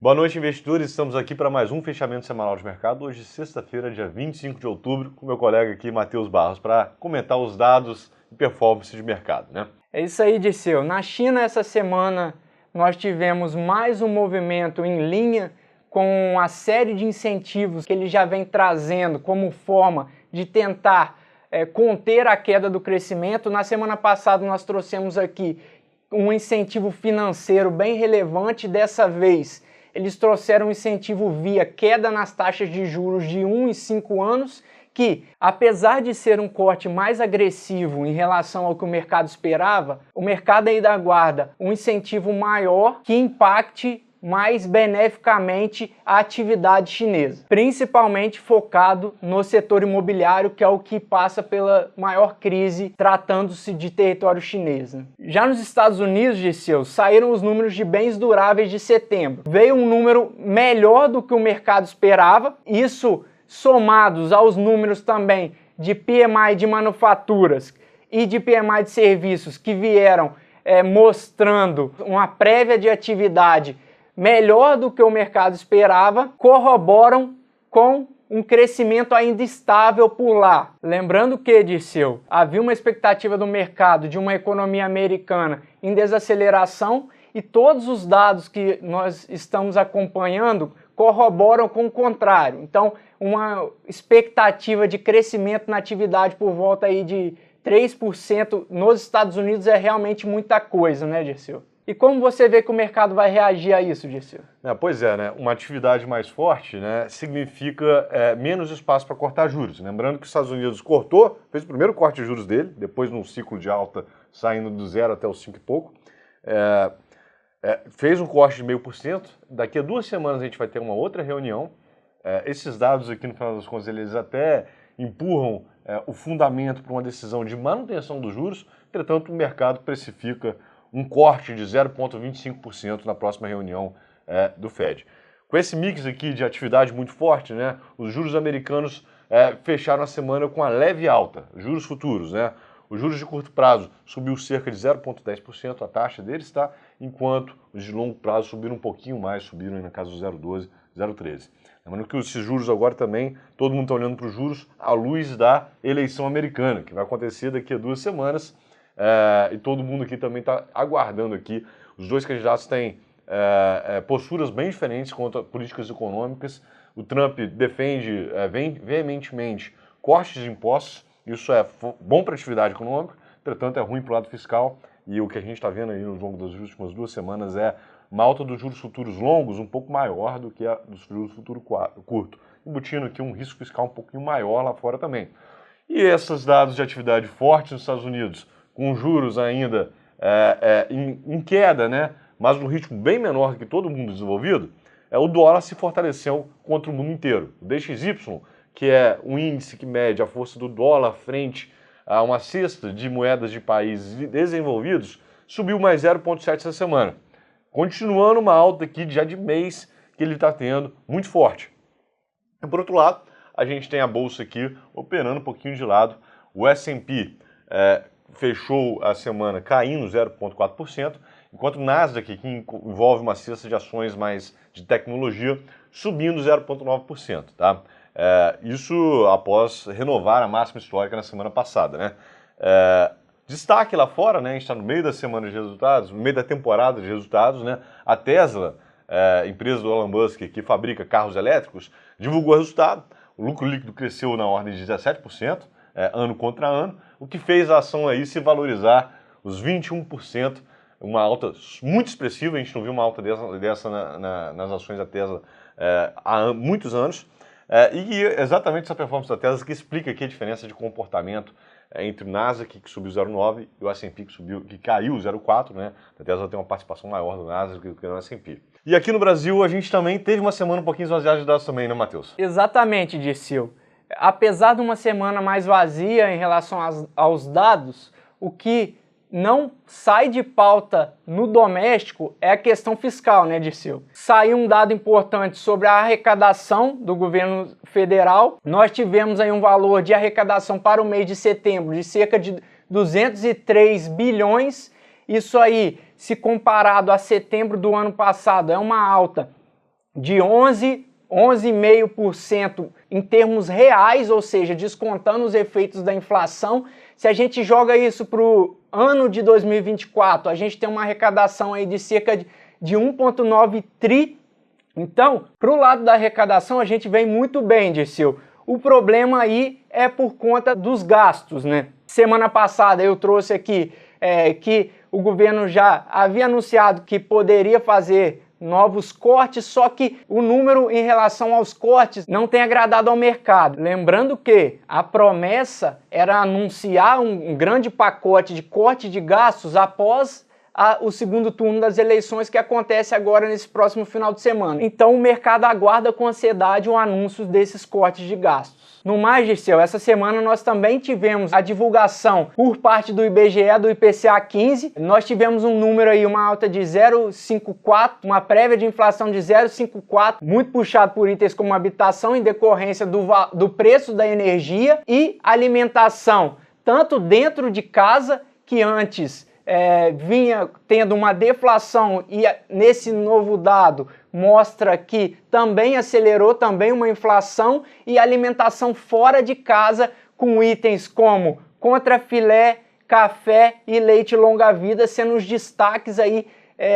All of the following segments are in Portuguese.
Boa noite, investidores. Estamos aqui para mais um fechamento semanal de mercado. Hoje, sexta-feira, dia 25 de outubro, com meu colega aqui, Matheus Barros, para comentar os dados e performance de mercado, né? É isso aí, Dirceu. Na China, essa semana, nós tivemos mais um movimento em linha com a série de incentivos que ele já vem trazendo como forma de tentar conter a queda do crescimento. Na semana passada, nós trouxemos aqui um incentivo financeiro bem relevante. Dessa vez, eles trouxeram um incentivo via queda nas taxas de juros de 1 e 5 anos, que, apesar de ser um corte mais agressivo em relação ao que o mercado esperava, o mercado ainda aguarda um incentivo maior que impacte mais beneficamente a atividade chinesa, principalmente focado no setor imobiliário, que é o que passa pela maior crise tratando-se de território chinês. Já nos Estados Unidos, Dirceu, saíram os números de bens duráveis de setembro. Veio um número melhor do que o mercado esperava, isso somados aos números também de PMI de manufaturas e de PMI de serviços que vieram mostrando uma prévia de atividade melhor do que o mercado esperava, corroboram com um crescimento ainda estável por lá. Lembrando que, Dirceu, havia uma expectativa do mercado de uma economia americana em desaceleração e todos os dados que nós estamos acompanhando corroboram com o contrário. Então, uma expectativa de crescimento na atividade por volta aí de 3% nos Estados Unidos é realmente muita coisa, né, Dirceu? E como você vê que o mercado vai reagir a isso, Dirceu? Pois é, né? Uma atividade mais forte, né, significa menos espaço para cortar juros. Lembrando que os Estados Unidos fez o primeiro corte de juros dele, depois num ciclo de alta saindo do 0 até os 5 e pouco. Fez um corte de 0,5%. Daqui a 2 semanas a gente vai ter uma outra reunião. Esses dados aqui, no final das contas, eles até empurram o fundamento para uma decisão de manutenção dos juros. Entretanto, o mercado precifica um corte de 0,25% na próxima reunião do Fed. Com esse mix aqui de atividade muito forte, né, os juros americanos fecharam a semana com uma leve alta, juros futuros, né? Os juros de curto prazo subiu cerca de 0,10% a taxa deles, tá? Enquanto os de longo prazo subiram um pouquinho mais, subiram aí na casa do 0,12, 0,13. Lembrando que esses juros agora também, todo mundo está olhando para os juros à luz da eleição americana, que vai acontecer daqui a 2 semanas. E todo mundo aqui também está aguardando aqui. Os dois candidatos têm posturas bem diferentes quanto a políticas econômicas. O Trump defende veementemente cortes de impostos. Isso é bom para a atividade econômica, entretanto é ruim para o lado fiscal. E o que a gente está vendo aí no longo das últimas 2 semanas é uma alta dos juros futuros longos um pouco maior do que a dos juros futuros curtos, embutindo aqui um risco fiscal um pouquinho maior lá fora também. E esses dados de atividade forte nos Estados Unidos, com juros ainda em queda, né, mas num ritmo bem menor do que todo mundo desenvolvido, o dólar se fortaleceu contra o mundo inteiro. O DXY, que é um índice que mede a força do dólar frente a uma cesta de moedas de países desenvolvidos, subiu mais 0,7 essa semana, continuando uma alta aqui já de mês que ele está tendo muito forte. E por outro lado, a gente tem a bolsa aqui operando um pouquinho de lado. O S&P fechou a semana caindo 0,4%, enquanto o Nasdaq, que envolve uma cesta de ações mais de tecnologia, subindo 0,9%, tá? Isso após renovar a máxima histórica na semana passada, né? Destaque lá fora, né? A gente está no meio da semana de resultados, no meio da temporada de resultados, né? A Tesla, empresa do Elon Musk, que fabrica carros elétricos, divulgou o resultado. O lucro líquido cresceu na ordem de 17%, ano contra ano, o que fez a ação aí se valorizar os 21%, uma alta muito expressiva. A gente não viu uma alta dessa nas ações da Tesla há muitos anos. E exatamente essa performance da Tesla que explica aqui a diferença de comportamento entre o Nasdaq, que subiu 0,9%, e o S&P, que caiu 0,4%, né? A Tesla tem uma participação maior do Nasdaq do que no S&P. E aqui no Brasil, a gente também teve uma semana um pouquinho esvaziada de dados também, né, Matheus? Exatamente, Dirceu. Apesar de uma semana mais vazia em relação aos dados, o que não sai de pauta no doméstico é a questão fiscal, né, Dirceu? Saiu um dado importante sobre a arrecadação do governo federal. Nós tivemos aí um valor de arrecadação para o mês de setembro de cerca de 203 bilhões. Isso aí, se comparado a setembro do ano passado, é uma alta de 11,5% em termos reais, ou seja, descontando os efeitos da inflação. Se a gente joga isso para o ano de 2024, a gente tem uma arrecadação aí de cerca de 1,9 tri. Então, para o lado da arrecadação, a gente vem muito bem, Dirceu. O problema aí é por conta dos gastos, né? Semana passada eu trouxe aqui que o governo já havia anunciado que poderia fazer novos cortes, só que o número em relação aos cortes não tem agradado ao mercado. Lembrando que a promessa era anunciar um grande pacote de corte de gastos após o segundo turno das eleições que acontece agora nesse próximo final de semana. Então o mercado aguarda com ansiedade o anúncio desses cortes de gastos. No mais, Dirceu, essa semana nós também tivemos a divulgação por parte do IBGE do IPCA 15. Nós tivemos um número aí, uma alta de 0,54, uma prévia de inflação de 0,54, muito puxado por itens como habitação em decorrência do preço da energia e alimentação, tanto dentro de casa, que antes vinha tendo uma deflação e nesse novo dado mostra que também acelerou também uma inflação, e alimentação fora de casa com itens como contrafilé, café e leite longa-vida sendo os destaques aí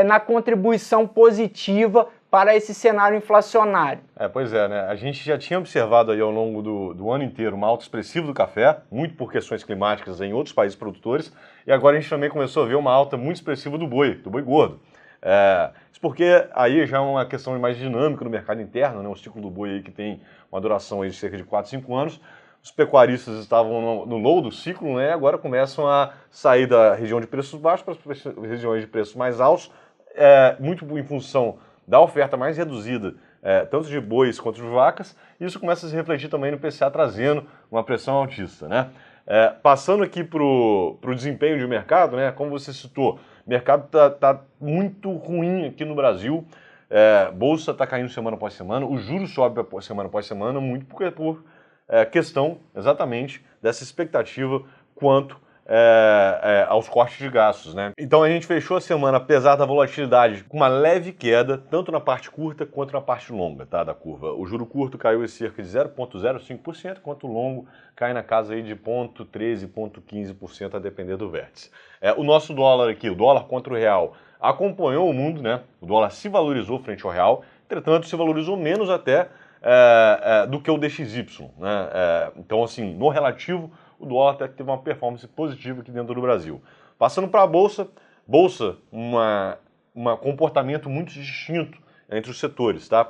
na contribuição positiva para esse cenário inflacionário. Pois é, né? A gente já tinha observado aí ao longo do ano inteiro uma alta expressiva do café, muito por questões climáticas em outros países produtores, e agora a gente também começou a ver uma alta muito expressiva do boi gordo. Isso porque aí já é uma questão mais dinâmica no mercado interno, né? O ciclo do boi aí que tem uma duração aí de cerca de 4, 5 anos. Os pecuaristas estavam no low do ciclo, né? Agora começam a sair da região de preços baixos para as regiões de preços mais altos, muito em função da oferta mais reduzida, tanto de bois quanto de vacas. Isso começa a se refletir também no PCA, trazendo uma pressão altista, né? Passando aqui para o desempenho de mercado, né? Como você citou, o mercado tá muito ruim aqui no Brasil. Bolsa está caindo semana após semana, o juros sobe semana após semana, muito por questão exatamente dessa expectativa quanto aos cortes de gastos, né? Então a gente fechou a semana, apesar da volatilidade, com uma leve queda, tanto na parte curta quanto na parte longa, tá, da curva. O juro curto caiu em cerca de 0,05%, enquanto o longo cai na casa aí de 0,13%, 0,15%, a depender do vértice. O nosso dólar aqui, o dólar contra o real, acompanhou o mundo, né? O dólar se valorizou frente ao real, entretanto se valorizou menos até do que o DXY, né? Então assim, no relativo, o dólar até teve uma performance positiva aqui dentro do Brasil. Passando para a Bolsa, um comportamento muito distinto entre os setores, tá?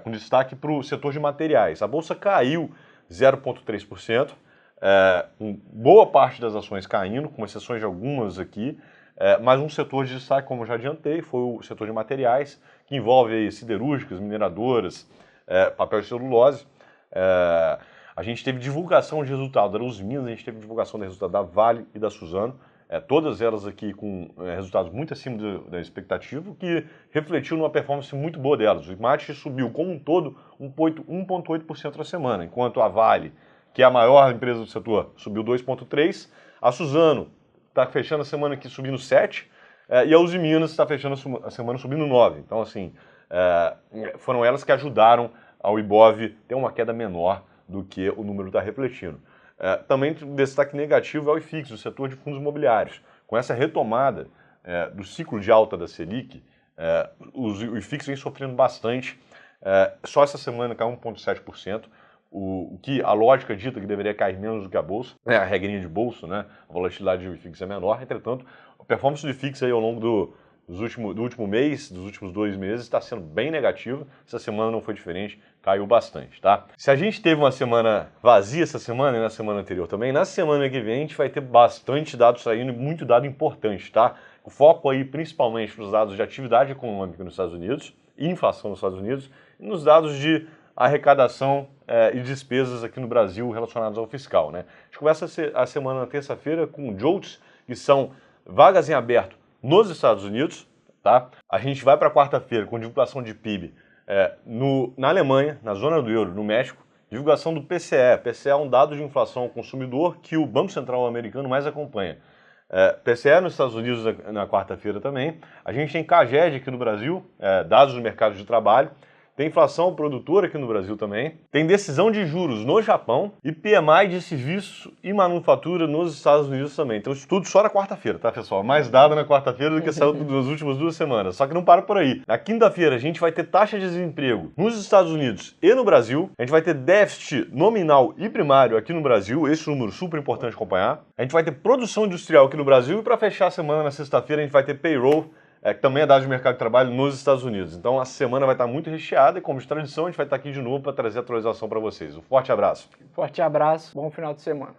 Com destaque para o setor de materiais. A Bolsa caiu 0,3%, com boa parte das ações caindo, com exceções de algumas aqui, mas um setor de destaque, como eu já adiantei, foi o setor de materiais, que envolve aí siderúrgicas, mineradoras, papel de celulose. A gente teve divulgação de resultado da Usiminas, a gente teve divulgação de resultado da Vale e da Suzano, todas elas aqui com resultados muito acima da expectativa, o que refletiu numa performance muito boa delas. O IMAT subiu como um todo 1,8% na semana, enquanto a Vale, que é a maior empresa do setor, subiu 2,3%, a Suzano está fechando a semana aqui subindo 7%, e a Usiminas está fechando a semana subindo 9%. Então, assim, foram elas que ajudaram ao Ibov ter uma queda menor do que o número está refletindo. Também um destaque negativo é o IFIX, o setor de fundos imobiliários. Com essa retomada do ciclo de alta da Selic, o IFIX vem sofrendo bastante. Só essa semana caiu 1,7%, o que a lógica dita que deveria cair menos do que a Bolsa, a regrinha de bolsa, né? A volatilidade do IFIX é menor. Entretanto, a performance do IFIX aí ao longo do último mês, dos últimos 2 meses, está sendo bem negativa. Essa semana não foi diferente, caiu bastante, tá? Se a gente teve uma semana vazia essa semana e na semana anterior também, na semana que vem a gente vai ter bastante dados saindo e muito dado importante, tá? O foco aí principalmente nos dados de atividade econômica nos Estados Unidos, inflação nos Estados Unidos, e nos dados de arrecadação e despesas aqui no Brasil relacionados ao fiscal, né? A gente começa a semana na terça-feira com JOLTS, que são vagas em aberto nos Estados Unidos, tá? A gente vai para quarta-feira com divulgação de PIB na Alemanha, na zona do euro, no México, divulgação do PCE. PCE é um dado de inflação ao consumidor que o Banco Central americano mais acompanha. PCE nos Estados Unidos na quarta-feira também. A gente tem CAGED aqui no Brasil, dados do mercado de trabalho, Tem inflação produtora aqui no Brasil também. Tem decisão de juros no Japão e PMI de serviço e manufatura nos Estados Unidos também. Então isso tudo só na quarta-feira, tá, pessoal? Mais dado na quarta-feira do que saiu nas últimas 2 semanas. Só que não para por aí. Na quinta-feira a gente vai ter taxa de desemprego nos Estados Unidos e no Brasil. A gente vai ter déficit nominal e primário aqui no Brasil. Esse número super importante acompanhar. A gente vai ter produção industrial aqui no Brasil e para fechar a semana na sexta-feira a gente vai ter payroll, que também é dado de mercado de trabalho nos Estados Unidos. Então a semana vai estar muito recheada e, como de tradição, a gente vai estar aqui de novo para trazer atualização para vocês. Um forte abraço. Forte abraço, bom final de semana.